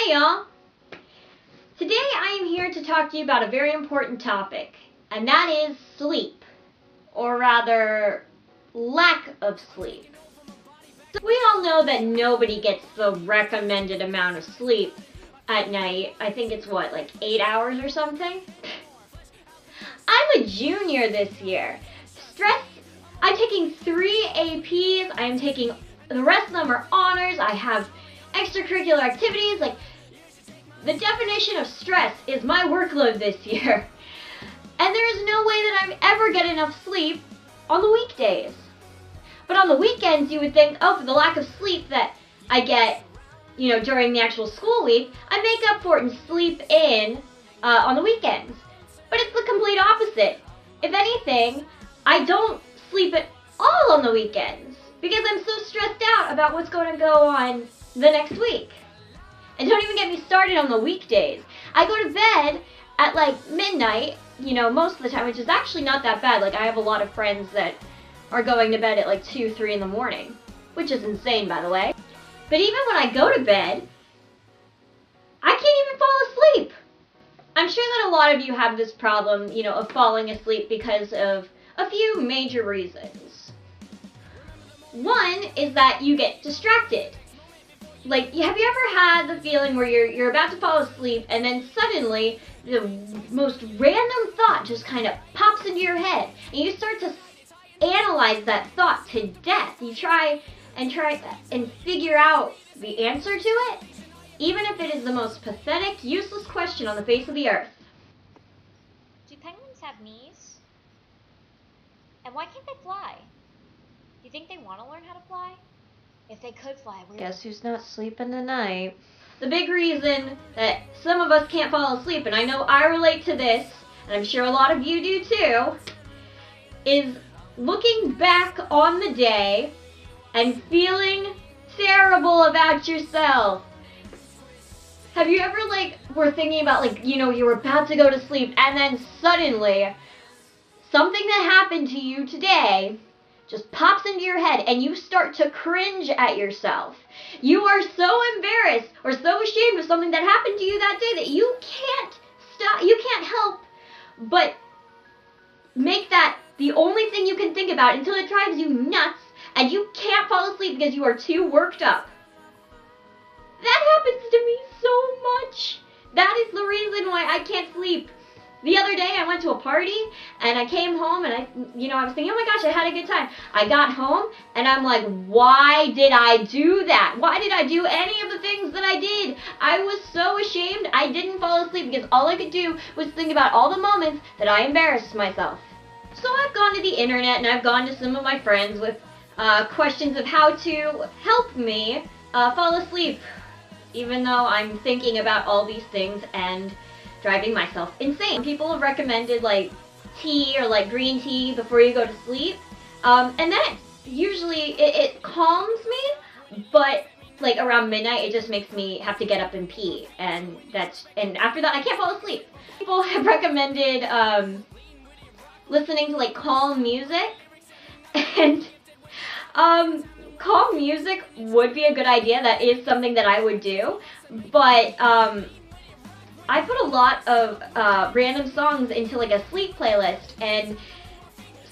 Hey y'all! Today I am here to talk to you about a very important topic, and that is sleep, or rather, lack of sleep. We all know that nobody gets the recommended amount of sleep at night. I think it's what, like 8 hours or something? I'm a junior this year. I'm taking 3 APs, I'm taking, the rest of them are honors, I have extracurricular activities, like, the definition of stress is my workload this year. And there is no way that I ever get enough sleep on the weekdays. But on the weekends, you would think, oh, for the lack of sleep that I get, during the actual school week, I make up for it and sleep in on the weekends. But it's the complete opposite. If anything, I don't sleep at all on the weekends because I'm so stressed out about what's going to go on the next week. And don't even get me started on the weekdays. I go to bed at like midnight, most of the time, which is actually not that bad. Like, I have a lot of friends that are going to bed at like 2, 3 in the morning, which is insane, by the way. But even when I go to bed, I can't even fall asleep. I'm sure that a lot of you have this problem, of falling asleep because of a few major reasons. One is that you get distracted. Like, have you ever had the feeling where you're about to fall asleep and then suddenly the most random thought just kind of pops into your head and you start to analyze that thought to death? You try and figure out the answer to it, even if it is the most pathetic, useless question on the face of the earth. Do penguins have knees? And why can't they fly? Do you think they want to learn how to fly? If they could fly, Guess who's not sleeping tonight? The big reason that some of us can't fall asleep, and I know I relate to this, and I'm sure a lot of you do too, is looking back on the day and feeling terrible about yourself. Have you ever, were thinking about, you were about to go to sleep, and then suddenly, something that happened to you today just pops into your head and you start to cringe at yourself. You are so embarrassed or so ashamed of something that happened to you that day that you can't help but make that the only thing you can think about until it drives you nuts and you can't fall asleep because you are too worked up. That happens to me so much. That is the reason why I can't sleep. The other day, I went to a party, and I came home, and I was thinking, oh my gosh, I had a good time. I got home, and I'm like, why did I do that? Why did I do any of the things that I did? I was so ashamed I didn't fall asleep because all I could do was think about all the moments that I embarrassed myself. So I've gone to the internet, and I've gone to some of my friends with questions of how to help me fall asleep, even though I'm thinking about all these things and driving myself insane. People have recommended tea or green tea before you go to sleep, and then usually it calms me, but around midnight it just makes me have to get up and pee, and after that I can't fall asleep. People have recommended listening to calm music, and calm music would be a good idea. That is something that I would do, but I put a lot of random songs into a sleep playlist, and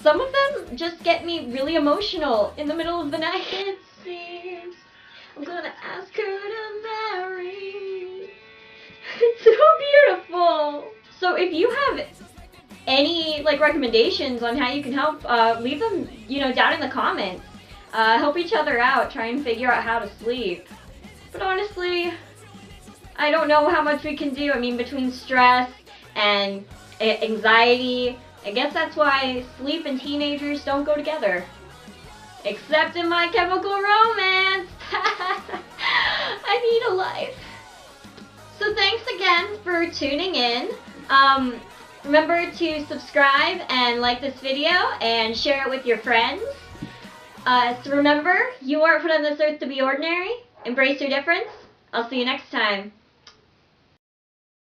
some of them just get me really emotional in the middle of the night. It seems I'm gonna ask her to marry. It's so beautiful. So if you have any recommendations on how you can help, leave them down in the comments. Help each other out, try and figure out how to sleep. But honestly, I don't know how much we can do. I mean, between stress and anxiety, I guess that's why sleep and teenagers don't go together. Except in My Chemical Romance. I need a life. So thanks again for tuning in. Remember to subscribe and like this video and share it with your friends. So remember, you aren't put on this earth to be ordinary. Embrace your difference. I'll see you next time.